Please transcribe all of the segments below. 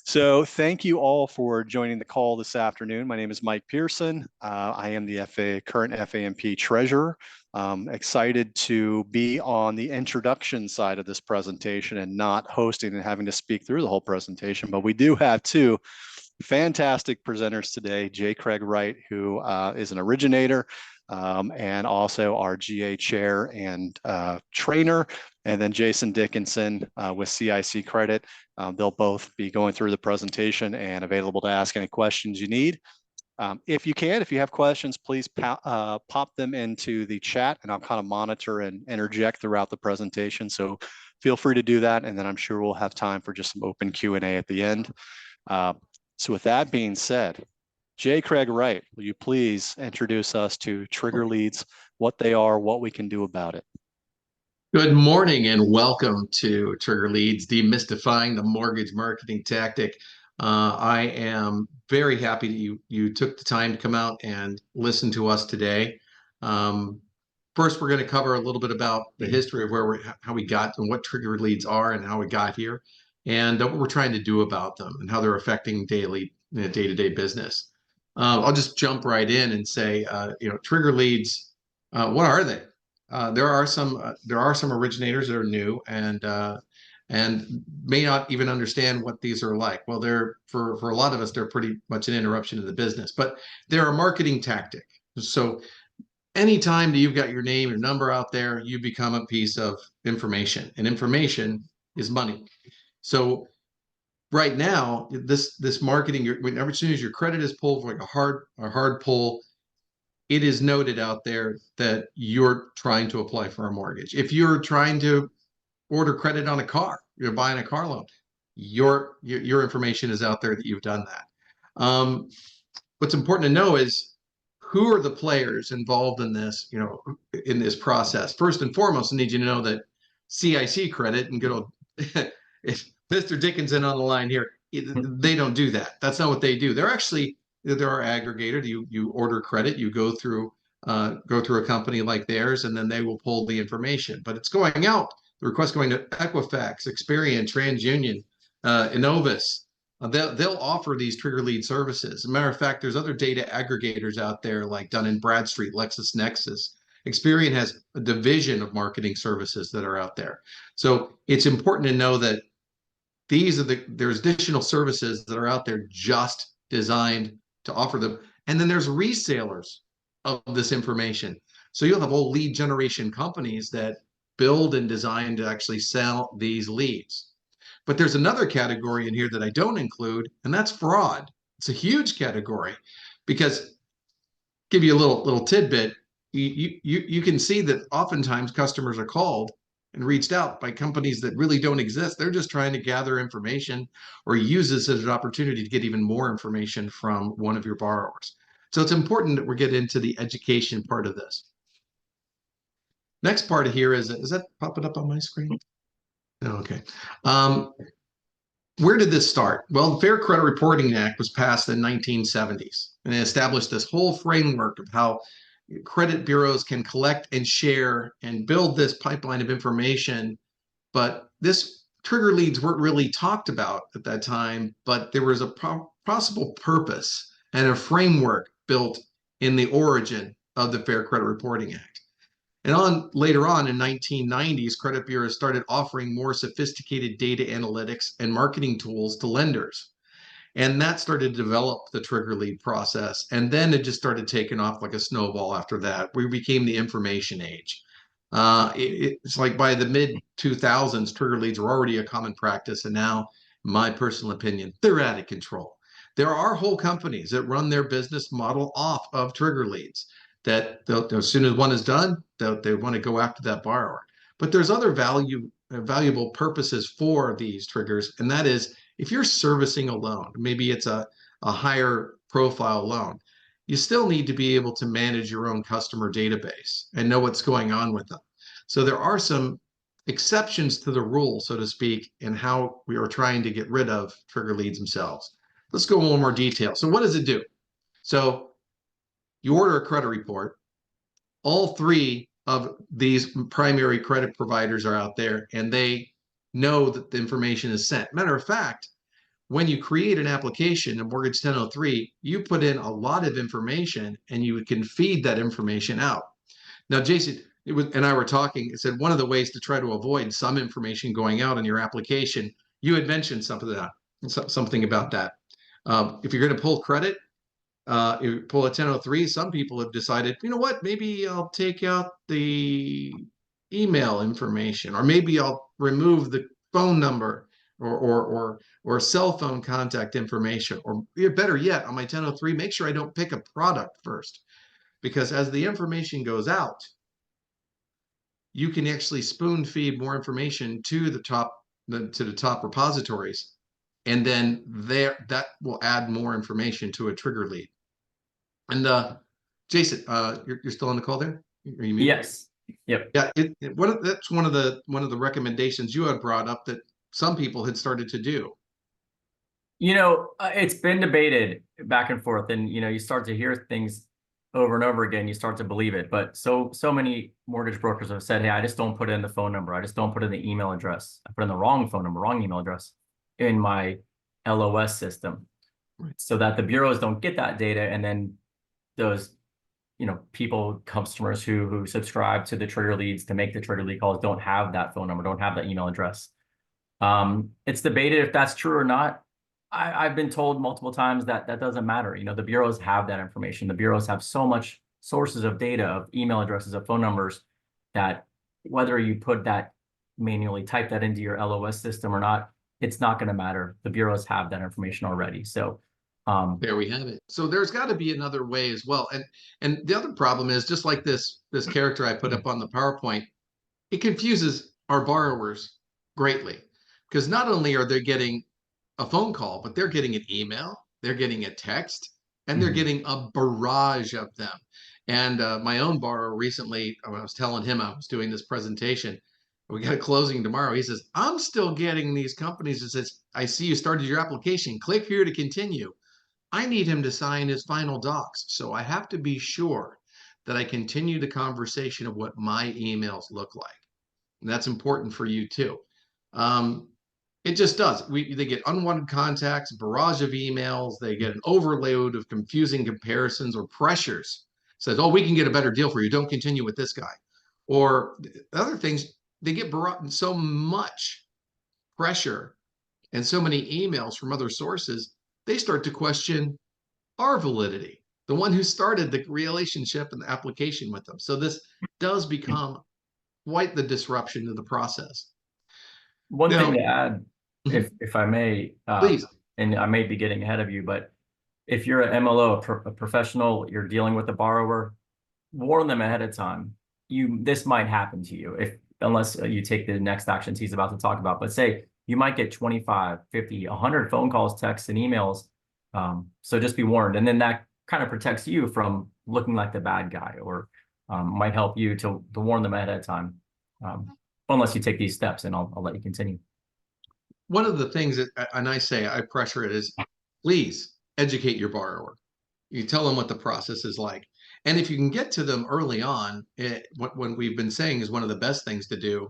So thank you all for joining the call this afternoon. My name is Mike Pearson. I am the current FAMP treasurer. Excited to be on the introduction side of this presentation and not hosting and having to speak through the whole presentation. But we do have two fantastic presenters today, J. Craig Wright, who is an originator and also our GA chair and trainer, and then Jason Dickinson with CIC Credit. They'll both be going through the presentation and available to ask any questions you need. If you have questions, please pop them into the chat and I'll kind of monitor and interject throughout the presentation. So feel free to do that. And then I'm sure we'll have time for just some open Q&A at the end. So with that being said, J. Craig Wright, will you please introduce us to trigger leads, what they are, what we can do about it? Good morning and welcome to Trigger Leads, Demystifying the Mortgage Marketing Tactic. I am very happy that you took the time to come out and listen to us today. First, we're going to cover a little bit about the history of how we got and what trigger leads are and how we got here, and what we're trying to do about them and how they're affecting day-to-day business. I'll just jump right in and say, trigger leads. What are they? There are some originators that are new and may not even understand what these are like. Well, they're for a lot of us, they're pretty much an interruption to the business, but they're a marketing tactic. So anytime that you've got your name, your number out there, you become a piece of information, and information is money. So right now, this marketing, as soon as your credit is pulled, like a hard pull, it is noted out there that you're trying to apply for a mortgage. If you're trying to order credit on a car, you're buying a car loan, your information is out there that you've done that. What's important to know is who are the players involved in this, in this process. First and foremost, I need you to know that CIC Credit and good old if Mr. Dickinson on the line here, they don't do that. That's not what they do. They're our aggregator. You order credit, you go through a company like theirs, and then they will pull the information. But it's going out. The request going to Equifax, Experian, TransUnion, Innovis. They'll offer these trigger lead services. As a matter of fact, there's other data aggregators out there like Dun & Bradstreet, LexisNexis. Experian has a division of marketing services that are out there. So it's important to know that there's additional services that are out there just designed to offer them. And then there's resellers of this information. So you'll have whole lead generation companies that build and design to actually sell these leads. But there's another category in here that I don't include, and that's fraud. It's a huge category because, give you a little tidbit, you can see that oftentimes customers are called and reached out by companies that really don't exist. They're just trying to gather information or use this as an opportunity to get even more information from one of your borrowers. So it's important that we get into the education part of this. Next part of here is that popping up on my screen? Okay. Where did this start? Well, the Fair Credit Reporting Act was passed in the 1970s, and it established this whole framework of how credit bureaus can collect and share and build this pipeline of information. But this trigger leads weren't really talked about at that time, but there was a possible purpose and a framework built in the origin of the Fair Credit Reporting Act. And later on in 1990s, credit bureaus started offering more sophisticated data analytics and marketing tools to lenders. And that started to develop the trigger lead process. And then it just started taking off like a snowball after that. We became the information age. It's like by the mid 2000s, trigger leads were already a common practice. And now, in my personal opinion, they're out of control. There are whole companies that run their business model off of trigger leads that as soon as one is done, they want to go after that borrower. But there's other valuable purposes for these triggers. And that is, if you're servicing a loan, maybe it's a higher profile loan, you still need to be able to manage your own customer database and know what's going on with them. So there are some exceptions to the rule, so to speak, in how we are trying to get rid of trigger leads themselves. Let's go in a little more detail. So what does it do? So you order a credit report. All three of these primary credit providers are out there, and they know that the information is sent. Matter of fact, when you create an application in Mortgage 1003, you put in a lot of information and you can feed that information out. Now, Jason, and I were talking, it said one of the ways to try to avoid some information going out in your application, you had mentioned something about that. If you're going to pull credit, you pull a 1003, some people have decided, you know what, maybe I'll take out the email information, or maybe I'll remove the phone number or cell phone contact information, or better yet, on my 1003, make sure I don't pick a product first, because as the information goes out, you can actually spoon feed more information to the top repositories, and then that will add more information to a trigger lead. And Jason, you're still on the call there? Are you muted? Yes. Yep. Yeah, that's one of the recommendations you had brought up that some people had started to do. It's been debated back and forth, and you start to hear things over and over again. You start to believe it, but so many mortgage brokers have said, "Hey, I just don't put in the phone number. I just don't put in the email address. I put in the wrong phone number, wrong email address in my LOS system, so that the bureaus don't get that data, and then those people, customers who subscribe to the trigger leads to make the trigger lead calls don't have that phone number, don't have that email address." It's debated if that's true or not. I've been told multiple times that that doesn't matter. The bureaus have that information. The bureaus have so much sources of data, of email addresses, of phone numbers, that whether you put that manually, type that into your LOS system or not, it's not going to matter. The bureaus have that information already. So there we have it. So there's got to be another way as well. And the other problem is, just like this character I put up on the PowerPoint, it confuses our borrowers greatly, because not only are they getting a phone call, but they're getting an email, they're getting a text, and they're getting a barrage of them. And my own borrower recently, when I was telling him I was doing this presentation, we got a closing tomorrow. He says, I'm still getting these companies that says, I see you started your application, click here to continue. I need him to sign his final docs. So I have to be sure that I continue the conversation of what my emails look like. And that's important for you too. It just does. They get unwanted contacts, barrage of emails. They get an overload of confusing comparisons or pressures. Says, oh, we can get a better deal for you. Don't continue with this guy. Or other things, they get so much pressure and so many emails from other sources, they start to question our validity, the one who started the relationship and the application with them. So this does become quite the disruption to the process. One thing to add, if I may, please, and I may be getting ahead of you, but if you're an MLO, a professional, you're dealing with a borrower, warn them ahead of time. This might happen to you unless you take the next actions he's about to talk about. But say you might get 25, 50, 100 phone calls, texts, and emails. So just be warned. And then that kind of protects you from looking like the bad guy, or might help you to warn them ahead of time. Unless you take these steps, and I'll let you continue. One of the things that, and I pressure it, is please educate your borrower. You tell them what the process is like. And if you can get to them early on, what we've been saying is one of the best things to do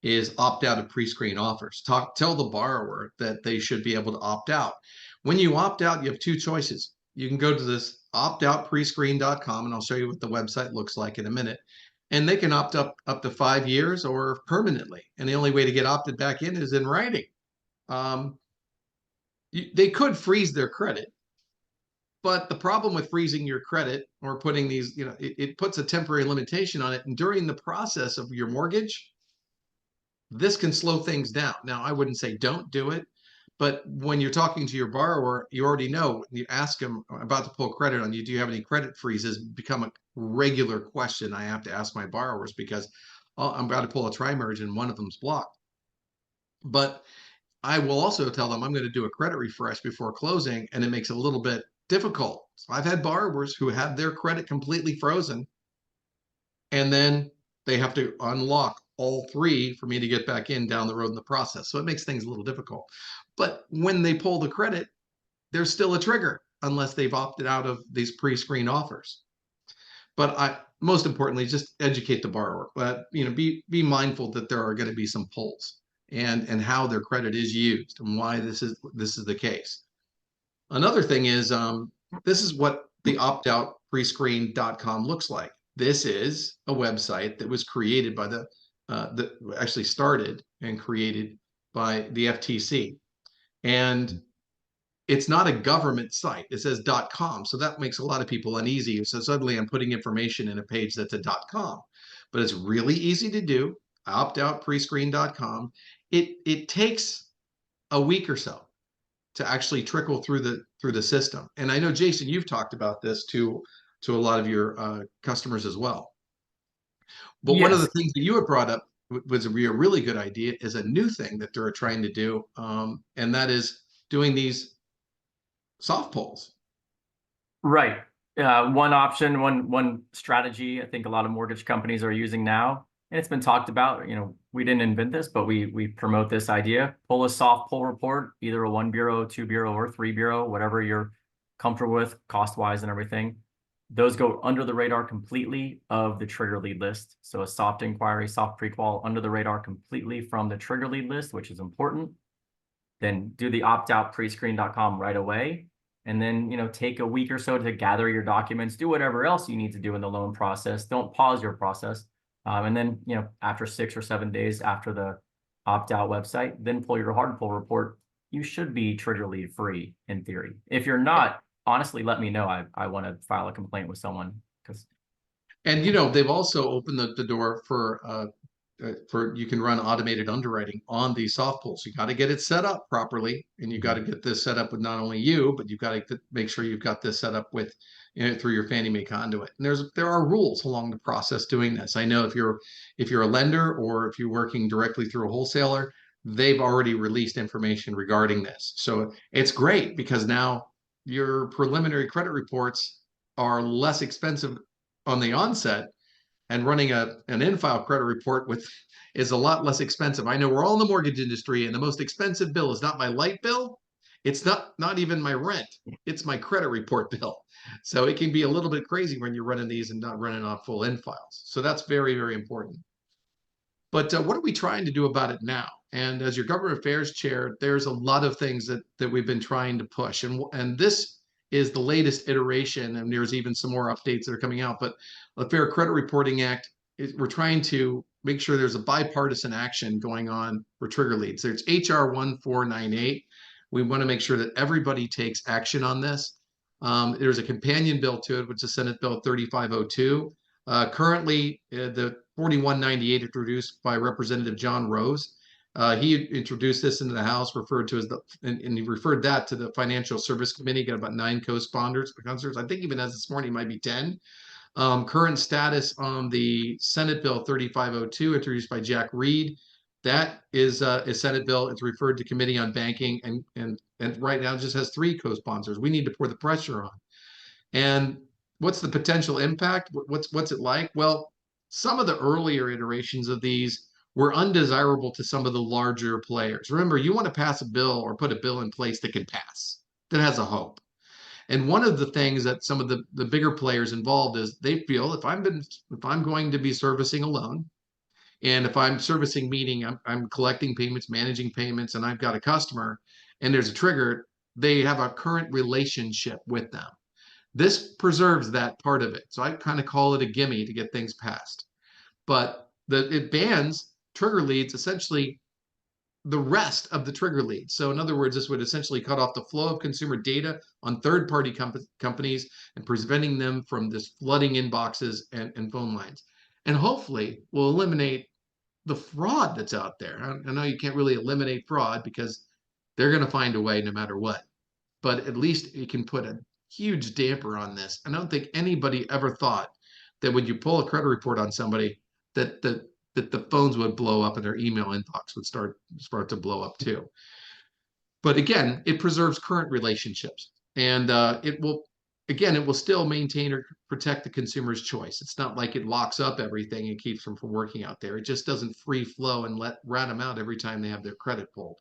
is opt out of pre-screen offers. Tell the borrower that they should be able to opt out. When you opt out, you have two choices. You can go to this optoutprescreen.com, and I'll show you what the website looks like in a minute. And they can opt up to 5 years or permanently. And the only way to get opted back in is in writing. They could freeze their credit. But the problem with freezing your credit or putting these, it puts a temporary limitation on it. And during the process of your mortgage, this can slow things down. Now, I wouldn't say don't do it, but when you're talking to your borrower, you already know, you ask them about to pull credit on you, do you have any credit freezes? Become a regular question I have to ask my borrowers, because I'm about to pull a tri-merge and one of them's blocked. But I will also tell them I'm going to do a credit refresh before closing, and it makes it a little bit difficult. So I've had borrowers who had their credit completely frozen, and then they have to unlock all three for me to get back in down the road in the process. So it makes things a little difficult. But when they pull the credit, there's still a trigger unless they've opted out of these pre-screen offers. But most importantly, just educate the borrower. But be mindful that there are going to be some pulls. and how their credit is used and why this is the case. Another thing is this is what the opt-out prescreen.com looks like. This is a website that was created by that actually started and created by the FTC. And it's not a government site. It says .com. So that makes a lot of people uneasy. So suddenly I'm putting information in a page that's a .com. But it's really easy to do. Opt-out prescreen.com. It takes a week or so to actually trickle through the system. And I know, Jason, you've talked about this to a lot of your customers as well. But one of the Yes. things that you had brought up was a really good idea, is a new thing that they're trying to do, and that is doing these soft polls. Right. One option, one strategy I think a lot of mortgage companies are using now, and it's been talked about. You know, we didn't invent this, but we promote this idea. Pull a soft poll report, either a 1 bureau, 2 bureau, or 3 bureau, whatever you're comfortable with, cost-wise and everything. Those go under the radar completely of the trigger lead list. So a soft inquiry, soft prequal, under the radar completely from the trigger lead list, which is important. Then do the opt-out prescreen.com right away. And then, you know, take a week or so to gather your documents, do whatever else you need to do in the loan process. Don't pause your process. And then, you know, after 6 or 7 days after the opt-out website, then pull your hard pull report. You should be trigger lead free in theory. If you're not, honestly, let me know. I want to file a complaint with someone, because. And, you know, they've also opened the door for you can run automated underwriting on these soft pulls. You got to get it set up properly, and you got to get this set up with not only you, but you've got to make sure you've got this set up with, you know, through your Fannie Mae conduit. And there are rules along the process doing this. I know if you're a lender, or if you're working directly through a wholesaler, they've already released information regarding this. So it's great, because now your preliminary credit reports are less expensive on the onset, and running an in-file credit report is a lot less expensive. I know we're all in the mortgage industry, and the most expensive bill is not my light bill. It's not even my rent. It's my credit report bill. So it can be a little bit crazy when you're running these and not running off full in-files. So that's very, very important. But what are we trying to do about it now? And as your government affairs chair, there's a lot of things that we've been trying to push. And this is the latest iteration, and there's even some more updates that are coming out. But the Fair Credit Reporting Act, we're trying to make sure there's a bipartisan action going on for trigger leads. There's HR 1498. We want to make sure that everybody takes action on this. There's a companion bill to it, which is Senate Bill 3502. Currently, the 4198 introduced by Representative John Rose. He introduced this into the House, referred to as and he referred that to the Financial Service Committee, got about 9 co-sponsors. I think even as this morning, might be 10. Current status on the Senate Bill 3502, introduced by Jack Reed. That is a Senate bill. It's referred to Committee on Banking, and right now it just has 3 co-sponsors. We need to pour the pressure on. And what's the potential impact? What's it like? Well, some of the earlier iterations of these were undesirable to some of the larger players. Remember, you want to pass a bill or put a bill in place that can pass, that has a hope. And one of the things that some of the bigger players involved is they feel if I'm going to be servicing a loan, and if I'm servicing, meaning I'm collecting payments, managing payments, and I've got a customer, and there's a trigger, they have a current relationship with them. This preserves that part of it. So I kind of call it a gimme to get things passed. But it bans trigger leads, essentially the rest of the trigger leads. So in other words, this would essentially cut off the flow of consumer data on third-party companies and preventing them from just flooding inboxes and phone lines. And hopefully will eliminate the fraud that's out there. I know you can't really eliminate fraud, because they're going to find a way no matter what. But at least it can put a huge damper on this. I don't think anybody ever thought that when you pull a credit report on somebody, that the phones would blow up and their email inbox would start to blow up too. But again, it preserves current relationships, and it will still maintain or protect the consumer's choice. It's not like it locks up everything and keeps them from working out there. It just doesn't free flow and rat them out every time they have their credit pulled.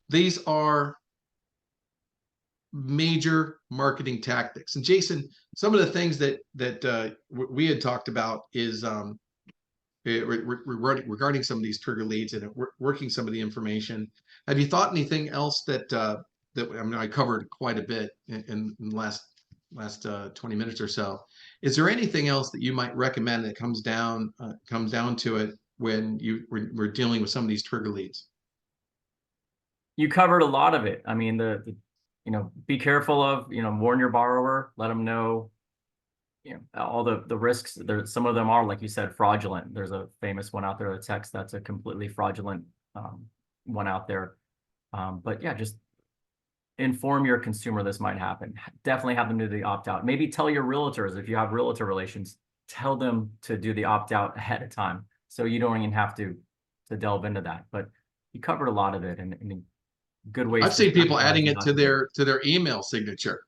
These are major marketing tactics. And Jason, some of the things that we had talked about is regarding some of these trigger leads and working some of the information. Have you thought anything else that I mean, I covered quite a bit in the last 20 minutes or so. Is there anything else that you might recommend that comes down to it when we're dealing with some of these trigger leads? You covered a lot of it. I mean, be careful of, warn your borrower, let them know, all the risks. There, some of them are, like you said, fraudulent. There's a famous one out there, a text that's a completely fraudulent one out there. But yeah, just inform your consumer this might happen. Definitely have them do the opt-out. Maybe tell your realtors, if you have realtor relations, tell them to do the opt-out ahead of time, so you don't even have to delve into that. But you covered a lot of it, and good ways. I've seen people adding it to their email signature.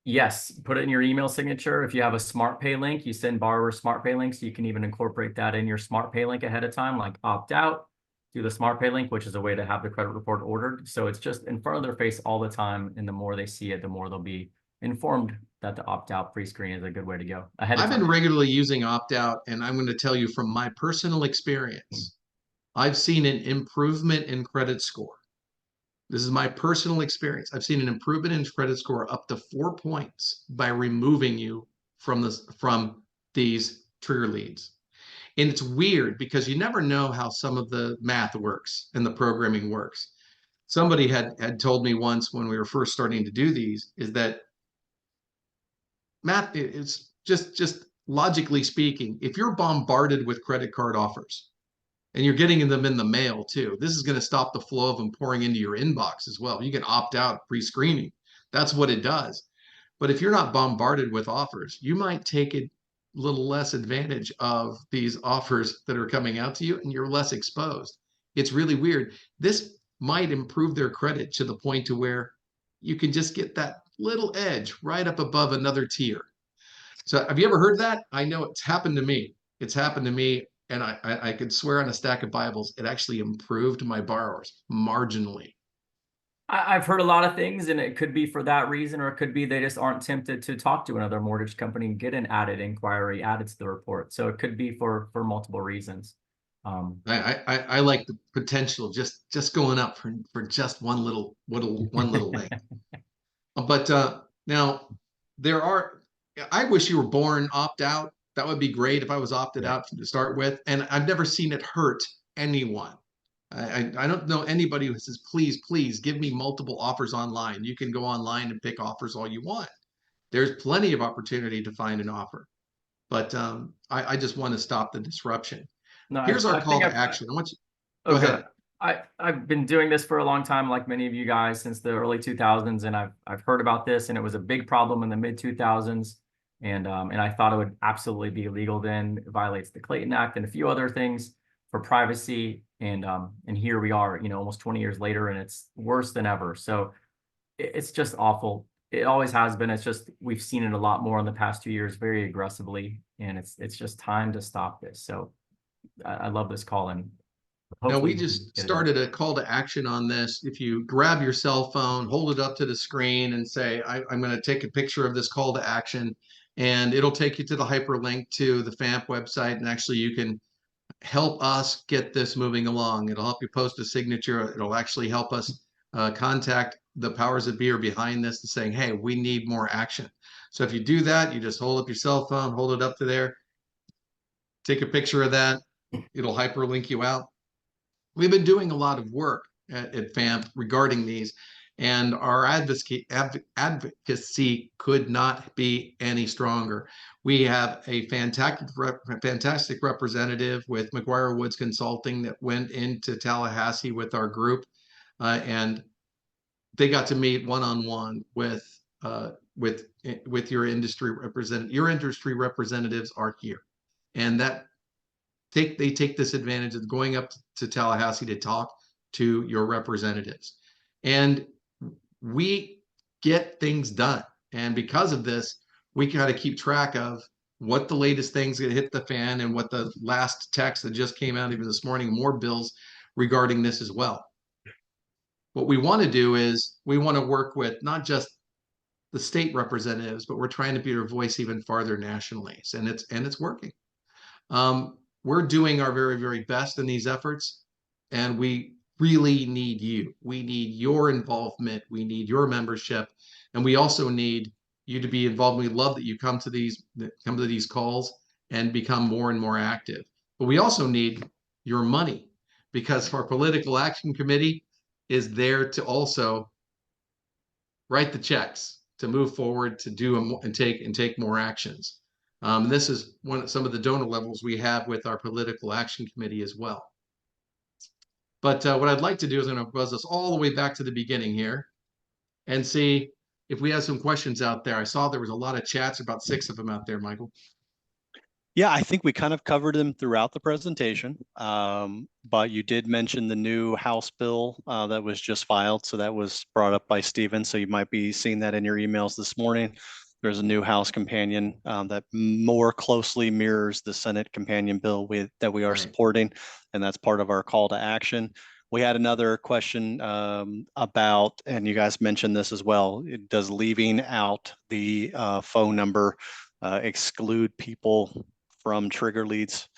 Yes, put it in your email signature. If you have a smart pay link, you send borrowers smart pay links. You can even incorporate that in your smart pay link ahead of time, like opt out, do the smart pay link, which is a way to have the credit report ordered. So it's just in front of their face all the time. And the more they see it, the more they'll be informed that the opt out pre-screen is a good way to go ahead of time. I've been regularly using opt out, and I'm going to tell you from my personal experience, I've seen an improvement in credit score. This is my personal experience. I've seen an improvement in credit score up to 4 points by removing you from these trigger leads. And it's weird because you never know how some of the math works and the programming works. Somebody had told me once when we were first starting to do these is that math is just logically speaking, if you're bombarded with credit card offers, and you're getting them in the mail too, this is going to stop the flow of them pouring into your inbox as well. You can opt out pre-screening. That's what it does. But if you're not bombarded with offers, you might take a little less advantage of these offers that are coming out to you, and you're less exposed. It's really weird. This might improve their credit to the point to where you can just get that little edge right up above another tier. So have you ever heard that? I know it's happened to me. It's happened to me. And I could swear on a stack of Bibles, it actually improved my borrowers marginally. I've heard a lot of things, and it could be for that reason, or it could be they just aren't tempted to talk to another mortgage company and get an added inquiry added to the report. So it could be for multiple reasons. I like the potential just going up for just one little link. But now I wish you were born opt out. That would be great if I was opted out to start with. And I've never seen it hurt anyone. I don't know anybody who says, please give me multiple offers online. You can go online and pick offers all you want. There's plenty of opportunity to find an offer. But I just want to stop the disruption. No, Here's our call to action. I want you. Go ahead. I've been doing this for a long time, like many of you guys, since the early 2000s, and I've heard about this, and it was a big problem in the mid 2000s, and I thought it would absolutely be illegal then. It violates the Clayton Act and a few other things for privacy, and here we are, almost 20 years later, and it's worse than ever. So it's just awful. It always has been. It's just we've seen it a lot more in the past 2 years, very aggressively, and it's just time to stop this. So I love this call, and now, we just started a call to action on this. If you grab your cell phone, hold it up to the screen and say, I'm going to take a picture of this call to action, and it'll take you to the hyperlink to the FAMP website. And actually, you can help us get this moving along. It'll help you post a signature. It'll actually help us contact the powers that be are behind this and saying, hey, we need more action. So if you do that, you just hold up your cell phone, hold it up to there, take a picture of that. It'll hyperlink you out. We've been doing a lot of work at FAMP regarding these, and our advocacy could not be any stronger. We have a fantastic representative with McGuire Woods Consulting that went into Tallahassee with our group, and they got to meet one-on-one with your industry representative. Your industry representatives are here, and that they take this advantage of going up to Tallahassee to talk to your representatives. And we get things done. And because of this, we got to keep track of what the latest things that hit the fan and what the last text that just came out even this morning, more bills regarding this as well. What we want to do is we want to work with not just the state representatives, but we're trying to be their voice even farther nationally. And it's working. We're doing our very, very best in these efforts, and we really need you. We need your involvement. We need your membership, and we also need you to be involved. We love that you come to these calls and become more and more active. But we also need your money, because our political action committee is there to also write the checks, to move forward, to do and take more actions. This is some of the donor levels we have with our political action committee as well. But what I'd like to do is I'm going to buzz us all the way back to the beginning here and see if we have some questions out there. I saw there was a lot of chats, about 6 of them out there, Michael. Yeah, I think we kind of covered them throughout the presentation, but you did mention the new House bill that was just filed. So that was brought up by Stephen. So you might be seeing that in your emails this morning. There's a new House companion that more closely mirrors the Senate companion bill that we are supporting, and that's part of our call to action. We had another question about, and you guys mentioned this as well, does leaving out the phone number exclude people from trigger leads?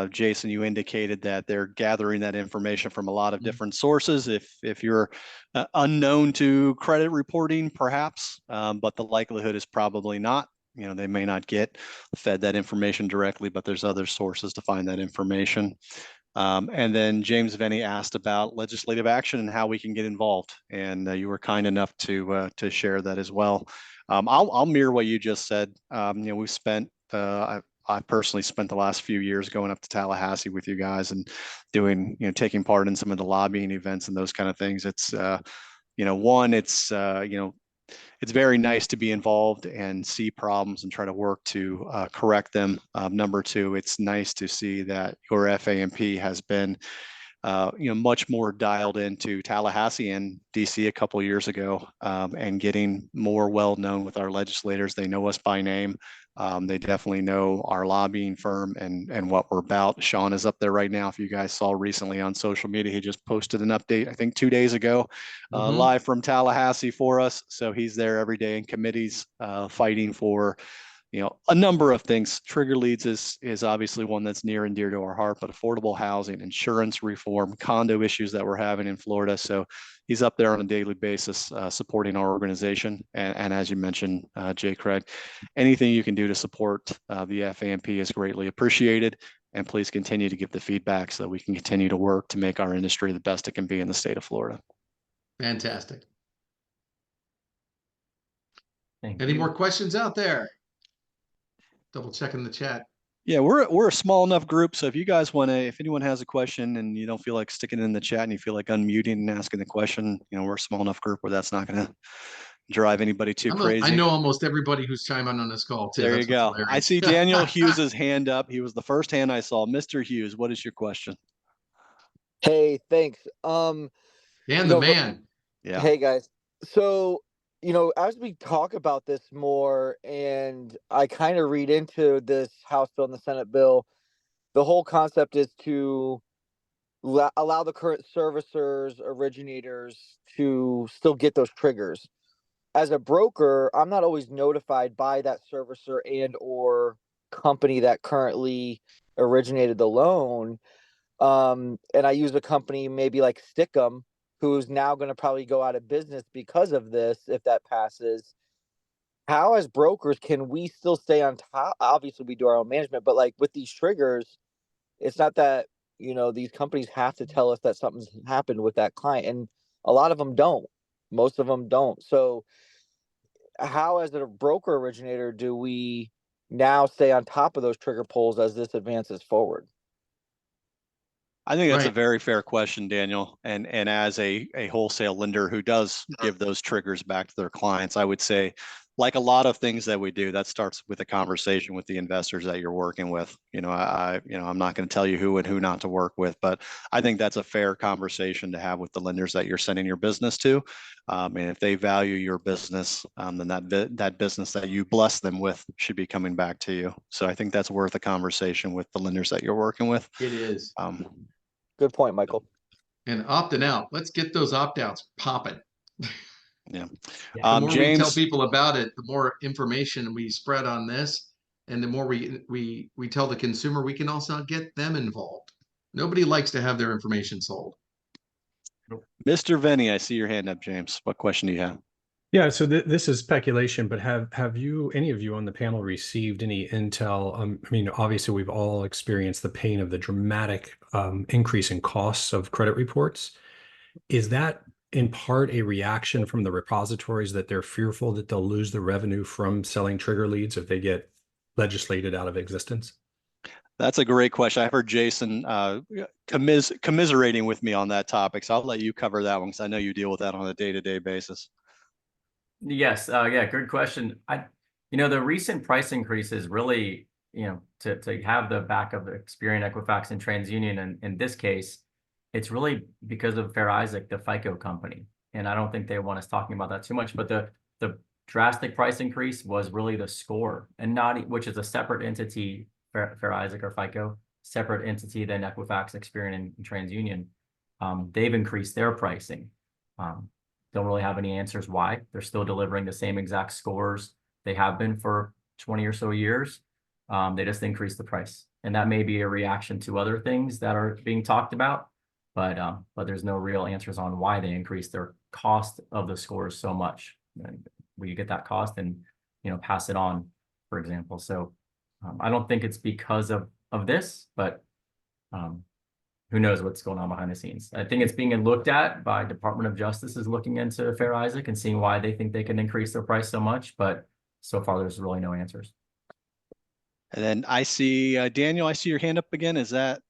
Jason, you indicated that they're gathering that information from a lot of different sources. If you're unknown to credit reporting, perhaps, but the likelihood is probably not. They may not get fed that information directly, but there's other sources to find that information. And then James Venny asked about legislative action and how we can get involved, and you were kind enough to share that as well. I'll mirror what you just said. We've spent I personally spent the last few years going up to Tallahassee with you guys and doing, taking part in some of the lobbying events and those kind of things. It's, one, it's very nice to be involved and see problems and try to work to correct them. Number two, it's nice to see that your FAMP has been much more dialed into Tallahassee and DC a couple of years ago, and getting more well known with our legislators. They know us by name. They definitely know our lobbying firm and what we're about. Sean is up there right now. If you guys saw recently on social media, he just posted an update, I think 2 days ago, live from Tallahassee for us. So he's there every day in committees, fighting for a number of things. Trigger leads is obviously one that's near and dear to our heart, but affordable housing, insurance reform, condo issues that we're having in Florida. So he's up there on a daily basis, supporting our organization. And as you mentioned, Jay Craig, anything you can do to support the FAMP is greatly appreciated. And please continue to give the feedback so that we can continue to work to make our industry the best it can be in the state of Florida. Fantastic. Any more questions out there? Double checking the chat. Yeah, we're a small enough group. So if you guys want to, if anyone has a question and you don't feel like sticking it in the chat and you feel like unmuting and asking the question, we're a small enough group where that's not going to drive anybody too crazy. I know almost everybody who's chiming on this call too. There you go. I see Daniel Hughes's hand up. He was the first hand I saw. Mr. Hughes, what is your question? Hey, thanks. Dan the man. Yeah. Hey guys. So, as we talk about this more, and I kind of read into this House bill and the Senate bill, the whole concept is to allow the current servicers, originators to still get those triggers. As a broker, I'm not always notified by that servicer and or company that currently originated the loan. And I use a company maybe like Stickum, who's now going to probably go out of business because of this, if that passes. How, as brokers, can we still stay on top? Obviously, we do our own management, but like with these triggers, it's not that, these companies have to tell us that something's happened with that client. And a lot of them don't. Most of them don't. So how, as a broker originator, do we now stay on top of those trigger pulls as this advances forward? I think that's a very fair question, Daniel. And as a wholesale lender who does give those triggers back to their clients, I would say, like a lot of things that we do, that starts with a conversation with the investors that you're working with. I'm not going to tell you who and who not to work with, but I think that's a fair conversation to have with the lenders that you're sending your business to. And if they value your business, then that business that you bless them with should be coming back to you. So I think that's worth a conversation with the lenders that you're working with. It is. Good point, Michael. And opting out. Let's get those opt-outs popping. Yeah. The more we tell people about it, the more information we spread on this, and the more we tell the consumer, we can also get them involved. Nobody likes to have their information sold. Mr. Venny, I see your hand up, James. What question do you have? Yeah, so this is speculation, but have you, any of you on the panel, received any intel? I mean, obviously, we've all experienced the pain of the dramatic increase in costs of credit reports. Is that in part a reaction from the repositories that they're fearful that they'll lose the revenue from selling trigger leads if they get legislated out of existence? That's a great question. I've heard Jason commiserating with me on that topic, so I'll let you cover that one because I know you deal with that on a day-to-day basis. Yes, yeah, good question. The recent price increases really, to have the back of Experian, Equifax, and TransUnion, and in this case, it's really because of Fair Isaac, the FICO company. And I don't think they want us talking about that too much, but the drastic price increase was really the score, and which is a separate entity, Fair Isaac or FICO, separate entity than Equifax, Experian, and TransUnion. They've increased their pricing. Don't really have any answers why. They're still delivering the same exact scores they have been for 20 or so years. They just increased the price. And that may be a reaction to other things that are being talked about, but there's no real answers on why they increased their cost of the scores so much. Will you get that cost and pass it on, for example? So I don't think it's because of this, but who knows what's going on behind the scenes. I think it's being looked at by Department of Justice is looking into Fair Isaac and seeing why they think they can increase their price so much, but so far there's really no answers. And then I see, Daniel, I see your hand up again. Did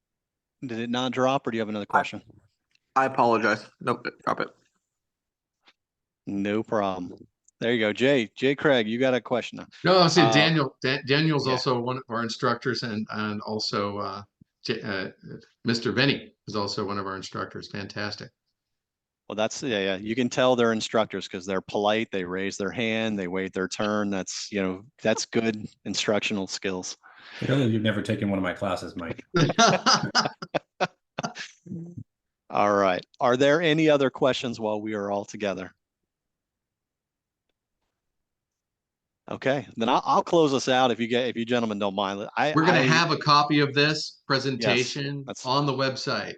it not drop, or do you have another question? I apologize. Nope, drop it. No problem. There you go. Jay Craig, you got a question now. No, I see Daniel's yeah. also one of our instructors, and also Mr. Venny is also one of our instructors. Fantastic. Well, that's, yeah, you can tell they're instructors because they're polite. They raise their hand, they wait their turn. That's good instructional skills. Clearly, you've never taken one of my classes, Mike. All right. Are there any other questions while we are all together? Okay, then I'll close us out if you gentlemen don't mind. We're going to have a copy of this presentation yes, on the website.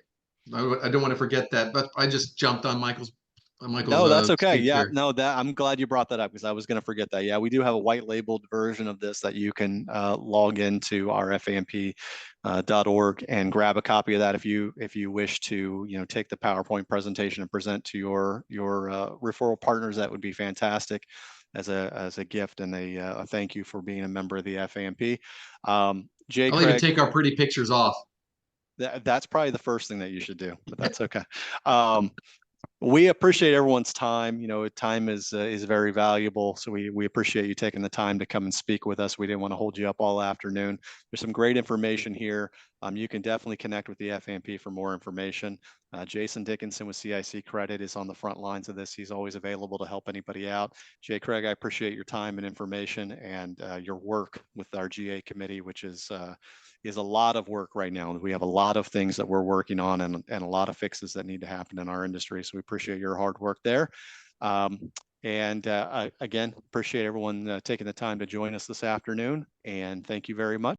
I don't want to forget that, but I just jumped on Michael's. No, that's okay. Yeah, no, I'm glad you brought that up because I was going to forget that. Yeah, we do have a white labeled version of this that you can log into our FAMP.org and grab a copy of that if you wish to take the PowerPoint presentation and present to your referral partners. That would be fantastic as a gift and a thank you for being a member of the FAMP. Jay I'll Craig, even take our pretty pictures off. That's probably the first thing that you should do, but that's okay. We appreciate everyone's time. Time is very valuable. So we appreciate you taking the time to come and speak with us. We didn't want to hold you up all afternoon. There's some great information here. You can definitely connect with the FAMP for more information. Jason Dickinson with CIC Credit is on the front lines of this. He's always available to help anybody out. Jay Craig, I appreciate your time and information and your work with our GA committee, which is a lot of work right now. We have a lot of things that we're working on and a lot of fixes that need to happen in our industry. So we appreciate your hard work there. Again, appreciate everyone taking the time to join us this afternoon. And thank you very much.